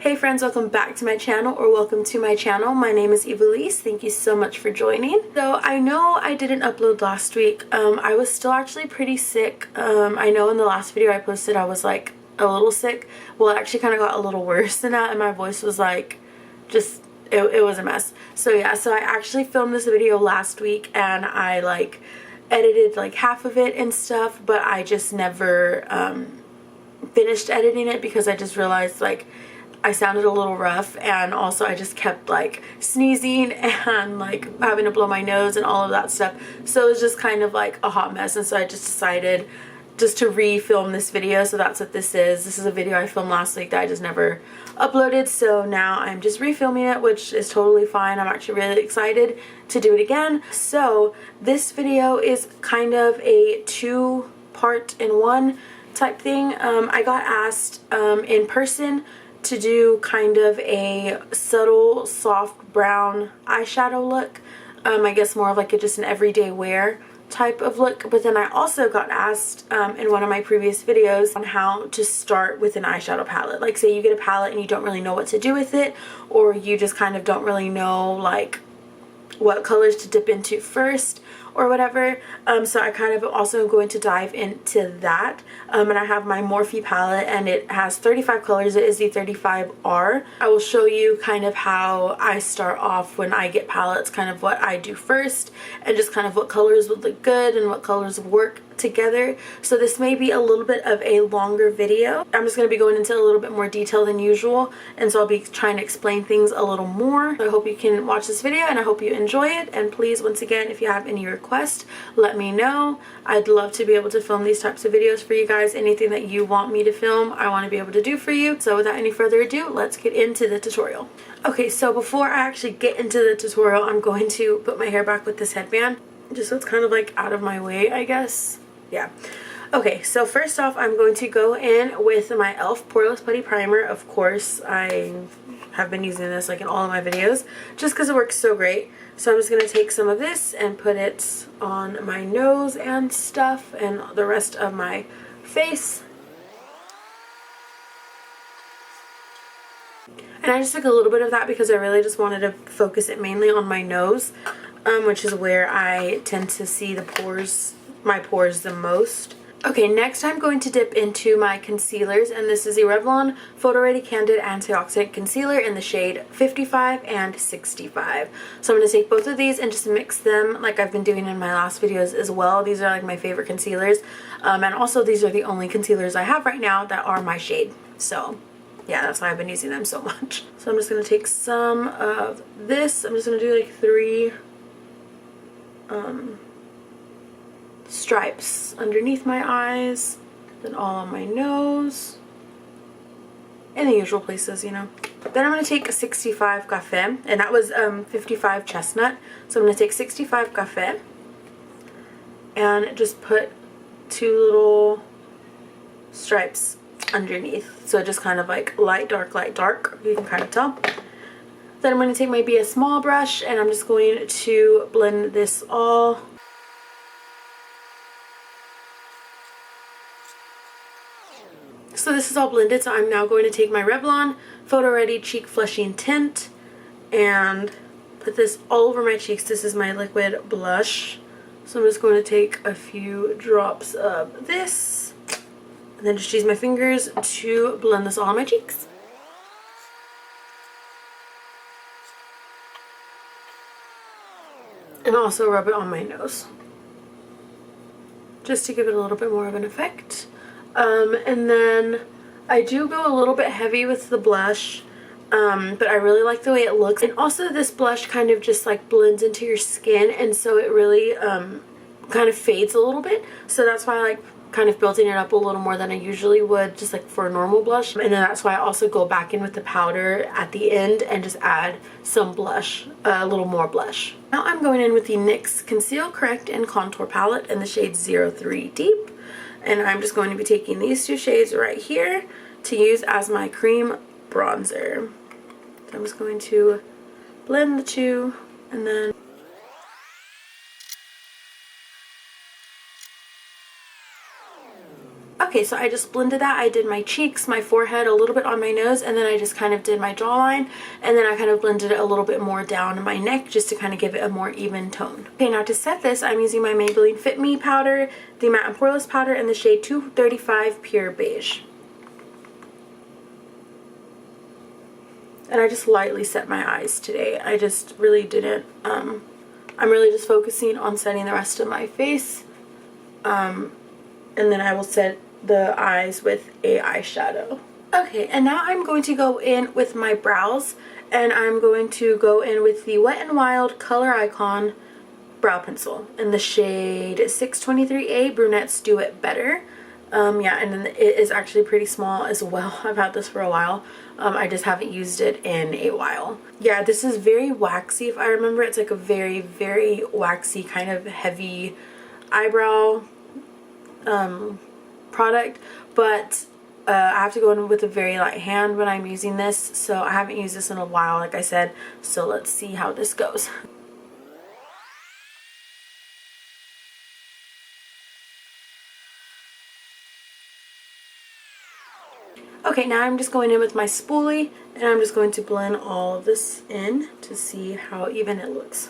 Hey friends, welcome back to my channel, or welcome to my channel. My name is Evilise. Thank you so much for joining. So I know I didn't upload last week. I was still actually pretty sick. I know in the last video I posted I was like a little sick. Well, it actually kind of got a little worse than that, and my voice was like just it was a mess. So yeah, so I actually filmed this video last week and I like edited like half of it and stuff, but I just never finished editing it because I just realized like I sounded a little rough, and also I just kept like sneezing and like having to blow my nose and all of that stuff. So it was just kind of like a hot mess, and so I just decided just to re-film this video. So that's what this is. This is a video I filmed last week that I just never uploaded, so now I'm just refilming it, which is totally fine. I'm actually really excited to do it again. So this video is kind of a two-part in one type thing. I got asked in person to do kind of a subtle soft brown eyeshadow look. I guess more of like just an everyday wear type of look, but then I also got asked in one of my previous videos on how to start with an eyeshadow palette. Like say you get a palette and you don't really know what to do with it, or you just kind of don't really know like what colors to dip into first or whatever. So I kind of also am going to dive into that. And I have my Morphe palette, and it has 35 colors. It is the 35R. I will show you kind of how I start off when I get palettes, kind of what I do first, and just kind of what colors would look good and what colors would work together. So this may be a little bit of a longer video. I'm just going to be going into a little bit more detail than usual, and so I'll be trying to explain things a little more. I hope you can watch this video and I hope you enjoy it, and please, once again, if you have any requests, let me know. I'd love to be able to film these types of videos for you guys. Anything that you want me to film, I want to be able to do for you. So without any further ado, let's get into the tutorial. Okay, so before I actually get into the tutorial, I'm going to put my hair back with this headband just so it's kind of like out of my way, I guess. Yeah. Okay, so first off, I'm going to go in with my e.l.f. Poreless Putty Primer. Of course, I have been using this like in all of my videos just because it works so great. So I'm just going to take some of this and put it on my nose and stuff and the rest of my face. And I just took a little bit of that because I really just wanted to focus it mainly on my nose, which is where I tend to see my pores the most. Okay, next I'm going to dip into my concealers, and this is the Revlon Photo Ready Candid Antioxidant Concealer in the shade 55 and 65. So I'm going to take both of these and just mix them like I've been doing in my last videos as well. These are like my favorite concealers, and also these are the only concealers I have right now that are my shade. So yeah, that's why I've been using them so much. So I'm just going to take some of this. I'm just going to do like 3 stripes underneath my eyes, then all on my nose, in the usual places, you know. Then I'm going to take 65 Café, and that was 55 Chestnut. So I'm going to take 65 Café and just put 2 little stripes underneath. So just kind of like light, dark, you can kind of tell. Then I'm going to take my Be a Small brush, and I'm just going to blend this all. So this is all blended, so I'm now going to take my Revlon Photo Ready Cheek Flushing Tint and put this all over my cheeks. This is my liquid blush. So I'm just going to take a few drops of this and then just use my fingers to blend this all on my cheeks. And also rub it on my nose, just to give it a little bit more of an effect. And then I do go a little bit heavy with the blush, but I really like the way it looks. And also this blush kind of just like blends into your skin, and so it really kind of fades a little bit. So that's why I like kind of building it up a little more than I usually would just like for a normal blush. And then that's why I also go back in with the powder at the end and just add some blush, a little more blush. Now I'm going in with the NYX Conceal, Correct, and Contour palette in the shade 03 Deep. And I'm just going to be taking these 2 shades right here to use as my cream bronzer. So I'm just going to blend the 2 and then Okay, so I just blended that. I did my cheeks, my forehead, a little bit on my nose, and then I just kind of did my jawline, and then I kind of blended it a little bit more down my neck just to kind of give it a more even tone. Okay, now to set this, I'm using my Maybelline Fit Me powder, the Matte and Poreless powder, and the shade 235 Pure Beige. And I just lightly set my eyes today. I just really didn't, I'm really just focusing on setting the rest of my face. And then I will set the eyes with a eyeshadow. Okay, and now I'm going to go in with my brows, and I'm going to go in with the Wet n Wild Color Icon brow pencil in the shade 623A Brunettes Do It Better. Yeah, and then it is actually pretty small as well. I've had this for a while. I just haven't used it in a while. Yeah, this is very waxy. If I remember, it's like a very, very waxy kind of heavy eyebrow product, but I have to go in with a very light hand when I'm using this, so I haven't used this in a while, like I said, so let's see how this goes. Okay, now I'm just going in with my spoolie, and I'm just going to blend all of this in to see how even it looks.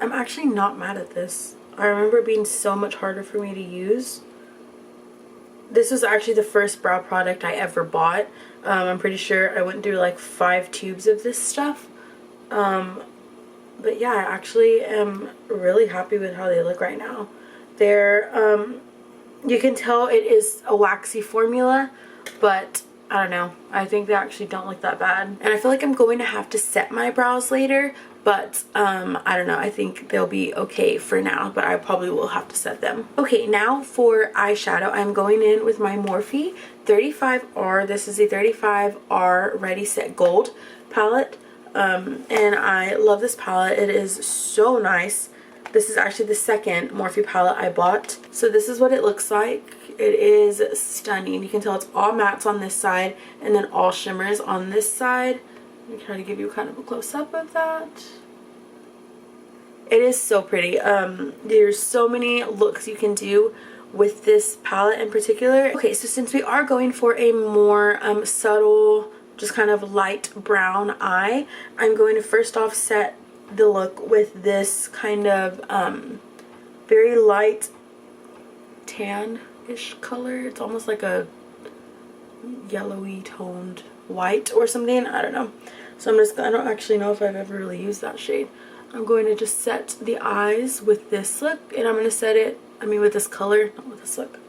I'm actually not mad at this. I remember it being so much harder for me to use. This is actually the first brow product I ever bought. I'm pretty sure I went through like 5 tubes of this stuff. But yeah, I actually am really happy with how they look right now. They're, you can tell it is a waxy formula, but I don't know. I think they actually don't look that bad. And I feel like I'm going to have to set my brows later, but I don't know. I think they'll be okay for now, but I probably will have to set them. Okay, now for eyeshadow, I'm going in with my Morphe 35R. This is a 35R Ready Set Gold palette. And I love this palette. It is so nice. This is actually the second Morphe palette I bought. So this is what it looks like. It is stunning. You can tell it's all mattes on this side and then all shimmers on this side. Let me try to give you kind of a close-up of that. It is so pretty. There's so many looks you can do with this palette in particular. Okay, so since we are going for a more subtle, just kind of light brown eye, I'm going to first off set the look with this kind of very light tan-ish color. It's almost like a yellowy toned white or something. I don't know. So I don't actually know if I've ever really used that shade. I'm going to just set the eyes with this look, and I'm going to set it, with this color, not with this look.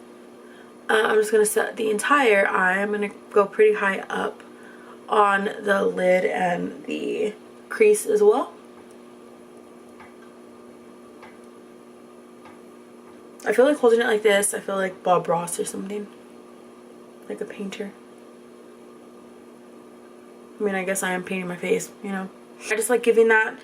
I'm just going to set the entire eye. I'm going to go pretty high up on the lid and the crease as well. I feel like holding it like this, I feel like Bob Ross or something. Like a painter. I guess I am painting my face, you know. I just like giving that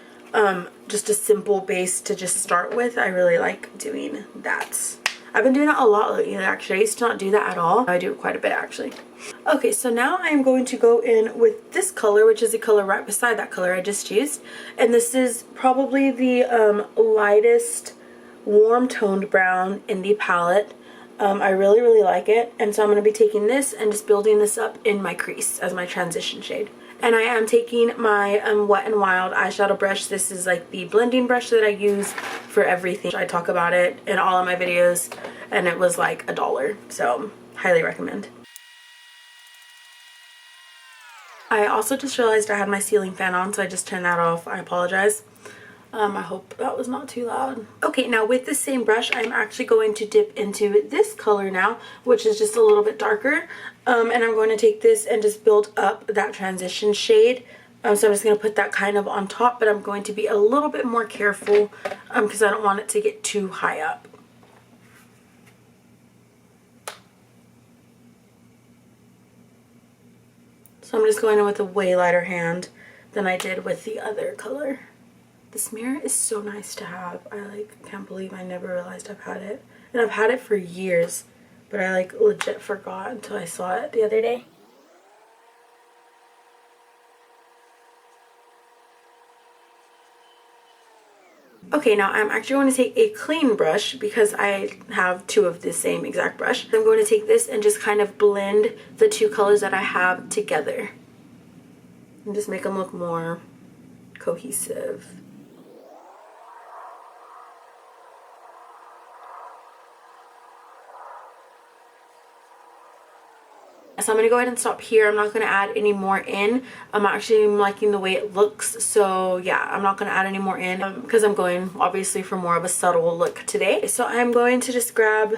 just a simple base to just start with. I really like doing that. I've been doing that a lot lately, actually. I used to not do that at all. I do it quite a bit, actually. Okay, so now I am going to go in with this color, which is the color right beside that color I just used. And this is probably the lightest warm toned brown in the palette. I really, really like it. And so I'm going to be taking this and just building this up in my crease as my transition shade. And I am taking my Wet n Wild eyeshadow brush. This is like the blending brush that I use for everything. I talk about it in all of my videos, and it was like $1. So highly recommend. I also just realized I had my ceiling fan on, so I just turned that off. I apologize. I hope that was not too loud. Okay, now with the same brush, I'm actually going to dip into this color now, which is just a little bit darker. And I'm going to take this and just build up that transition shade. So I'm just going to put that kind of on top, but I'm going to be a little bit more careful because I don't want it to get too high up. So I'm just going in with a way lighter hand than I did with the other color. This mirror is so nice to have. I can't believe I never realized I've had it. And I've had it for years, but I legit forgot until I saw it the other day. Okay, now I'm actually going to take a clean brush because I have two of the same exact brush. I'm going to take this and just kind of blend the two colors that I have together and just make them look more cohesive. So I'm going to go ahead and stop here. I'm not going to add any more in. I'm actually liking the way it looks. So yeah, I'm not going to add any more in because I'm going obviously for more of a subtle look today. So I'm going to just grab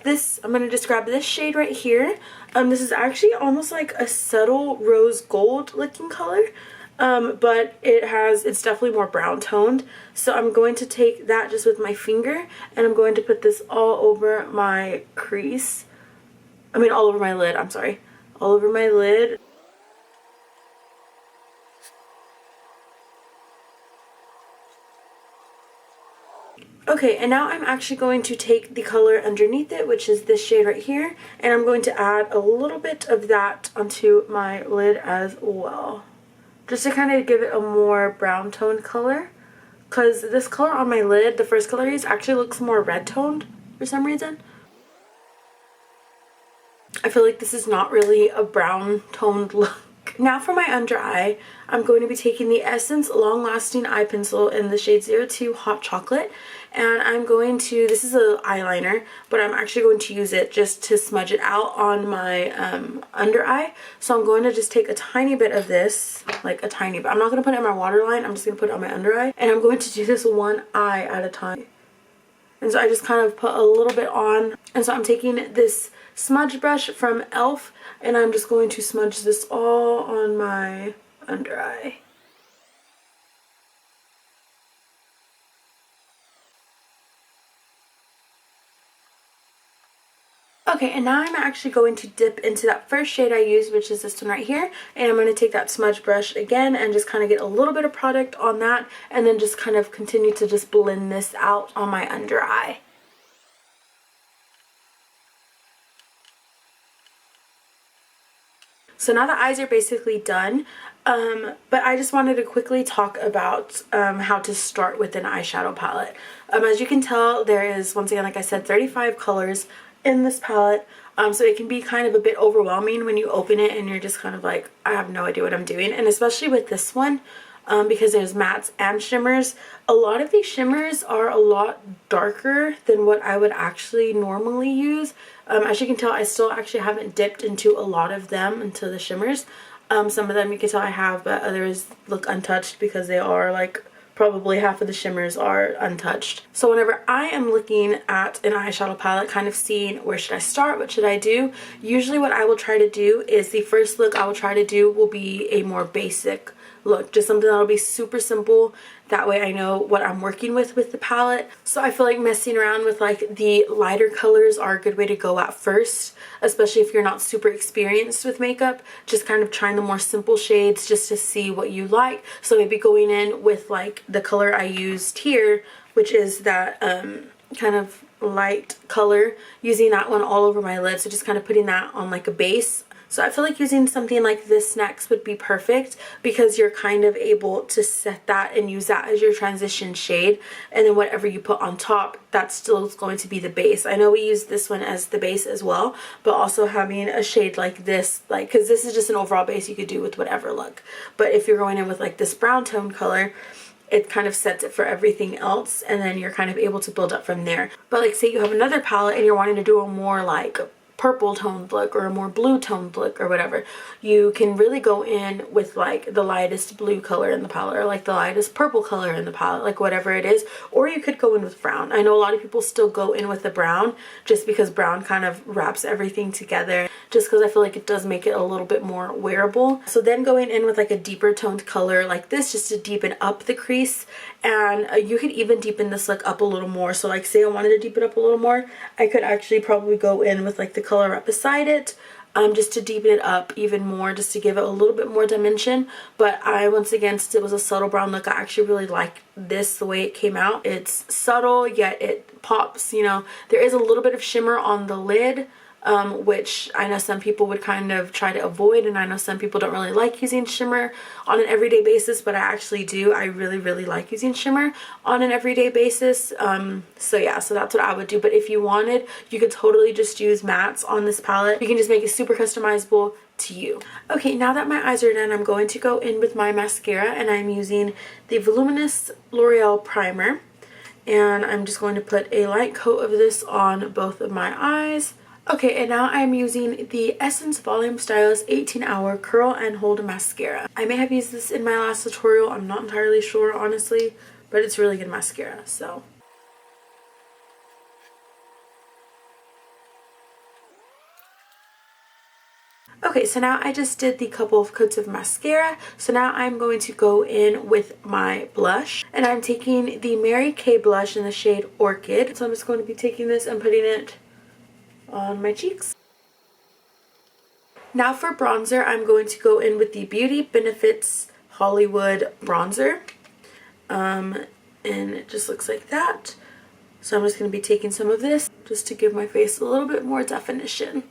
this. I'm going to just grab this shade right here. This is actually almost like a subtle rose gold looking color. But it's definitely more brown toned. So I'm going to take that just with my finger and I'm going to put this all over my crease. All over my lid, I'm sorry. All over my lid. Okay, and now I'm actually going to take the color underneath it, which is this shade right here, and I'm going to add a little bit of that onto my lid as well. Just to kind of give it a more brown toned color. Because this color on my lid, the first color I used, actually looks more red toned for some reason. I feel like this is not really a brown toned look. Now for my under eye, I'm going to be taking the Essence Long Lasting Eye Pencil in the shade 02 Hot Chocolate. And I'm going to, this is an eyeliner, but I'm actually going to use it just to smudge it out on my under eye. So I'm going to just take a tiny bit of this, like a tiny bit. I'm not going to put it in my waterline, I'm just going to put it on my under eye. And I'm going to do this one eye at a time. And so I just kind of put a little bit on. And so I'm taking this smudge brush from e.l.f. and I'm just going to smudge this all on my under eye. Okay, and now I'm actually going to dip into that first shade I used, which is this one right here, and I'm going to take that smudge brush again and just kind of get a little bit of product on that and then just kind of continue to just blend this out on my under eye. So now the eyes are basically done, but I just wanted to quickly talk about how to start with an eyeshadow palette. As you can tell, there is, once again, like I said, 35 colors in this palette, so it can be kind of a bit overwhelming when you open it and you're just kind of like, I have no idea what I'm doing. And especially with this one, because there's mattes and shimmers, a lot of these shimmers are a lot darker than what I would actually normally use. As you can tell, I still actually haven't dipped into a lot of them, into the shimmers. Some of them you can tell I have, but others look untouched because they are like, probably half of the shimmers are untouched. So whenever I am looking at an eyeshadow palette, kind of seeing where should I start, what should I do, usually what I will try to do is the first look I will try to do will be a more basic look, just something that'll be super simple. That way I know what I'm working with the palette. So I feel like messing around with like the lighter colors are a good way to go at first, especially if you're not super experienced with makeup. Just kind of trying the more simple shades just to see what you like. So maybe going in with like the color I used here, which is that kind of light color, using that one all over my lid. So just kind of putting that on like a base. So I feel like using something like this next would be perfect because you're kind of able to set that and use that as your transition shade, and then whatever you put on top, that's still going to be the base. I know we use this one as the base as well, but also having a shade like this, like, because this is just an overall base you could do with whatever look. But if you're going in with like this brown tone color, it kind of sets it for everything else, and then you're kind of able to build up from there. But like say you have another palette and you're wanting to do a more like purple toned look or a more blue toned look or whatever, you can really go in with like the lightest blue color in the palette or like the lightest purple color in the palette, like whatever it is. Or you could go in with brown. I know a lot of people still go in with the brown just because brown kind of wraps everything together, just because I feel like it does make it a little bit more wearable. So then going in with like a deeper toned color like this just to deepen up the crease, and you could even deepen this look up a little more. So like say I wanted to deepen up a little more, I could actually probably go in with like the color right beside it, just to deepen it up even more, just to give it a little bit more dimension. But I, once again, since it was a subtle brown look, I actually really like this, the way it came out. It's subtle, yet it pops, you know. There is a little bit of shimmer on the lid, which I know some people would kind of try to avoid, and I know some people don't really like using shimmer on an everyday basis, but I actually do. I really, really like using shimmer on an everyday basis. So yeah, so that's what I would do. But if you wanted, you could totally just use mattes on this palette. You can just make it super customizable to you. Okay, now that my eyes are done, I'm going to go in with my mascara, and I'm using the Voluminous L'Oreal Primer, and I'm just going to put a light coat of this on both of my eyes. Okay, and now I'm using the Essence Volume Stylist 18-Hour Curl and Hold Mascara. I may have used this in my last tutorial, I'm not entirely sure honestly, but it's really good mascara, so. Okay, so now I just did the couple of coats of mascara, so now I'm going to go in with my blush, and I'm taking the Mary Kay blush in the shade Orchid. So I'm just going to be taking this and putting it on my cheeks. Now for bronzer, I'm going to go in with the Beauty Benefits Hollywood bronzer, and it just looks like that. So I'm just going to be taking some of this just to give my face a little bit more definition.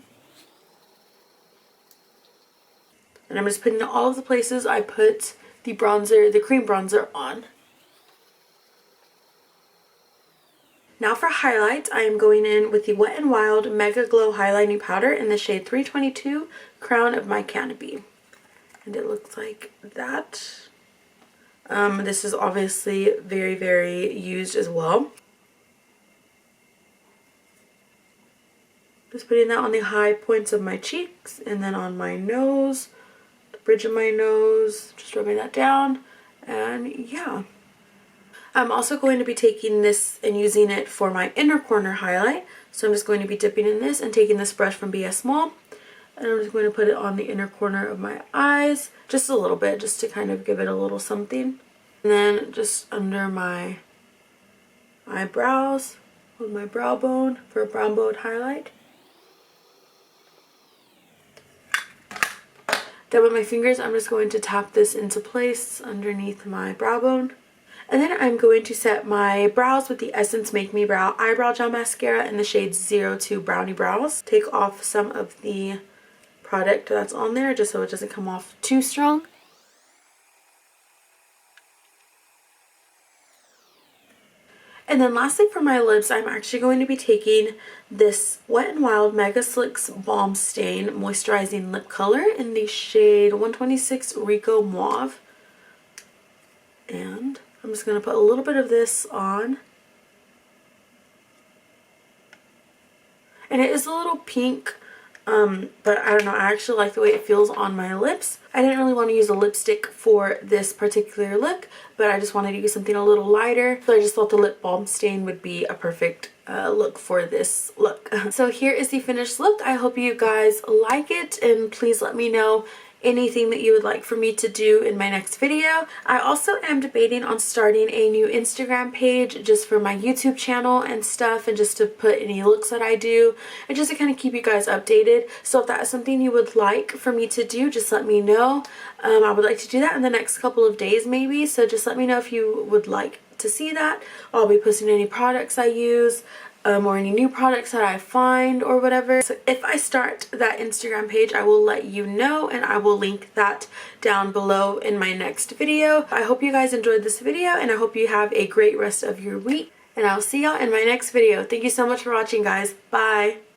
And I'm just putting it all of the places I put the bronzer, the cream bronzer on. Now for highlight, I am going in with the Wet n Wild Mega Glow Highlighting Powder in the shade 322, Crown of My Canopy. And it looks like that. This is obviously very, very used as well. Just putting that on the high points of my cheeks and then on my nose, the bridge of my nose, just rubbing that down, and yeah. I'm also going to be taking this and using it for my inner corner highlight. So I'm just going to be dipping in this and taking this brush from BS Small, and I'm just going to put it on the inner corner of my eyes, just a little bit, just to kind of give it a little something. And then just under my eyebrows with my brow bone for a brown bone highlight. Then with my fingers, I'm just going to tap this into place underneath my brow bone. And then I'm going to set my brows with the Essence Make Me Brow Eyebrow Gel Mascara in the shade 02 Brownie Brows. Take off some of the product that's on there just so it doesn't come off too strong. And then lastly for my lips, I'm actually going to be taking this Wet n Wild Mega Slicks Balm Stain Moisturizing Lip Color in the shade 126 Rico Mauve. And I'm just going to put a little bit of this on. And it is a little pink, but I don't know, I actually like the way it feels on my lips. I didn't really want to use a lipstick for this particular look, but I just wanted to use something a little lighter. So I just thought the lip balm stain would be a perfect look for this look. So here is the finished look. I hope you guys like it, and please let me know anything that you would like for me to do in my next video. I also am debating on starting a new Instagram page just for my YouTube channel and stuff, and just to put any looks that I do and just to kind of keep you guys updated. So if that is something you would like for me to do, just let me know. I would like to do that in the next couple of days maybe, so just let me know if you would like to see that. I'll be posting any products I use, or any new products that I find or whatever. So if I start that Instagram page, I will let you know, and I will link that down below in my next video. I hope you guys enjoyed this video, and I hope you have a great rest of your week, and I'll see y'all in my next video. Thank you so much for watching, guys. Bye!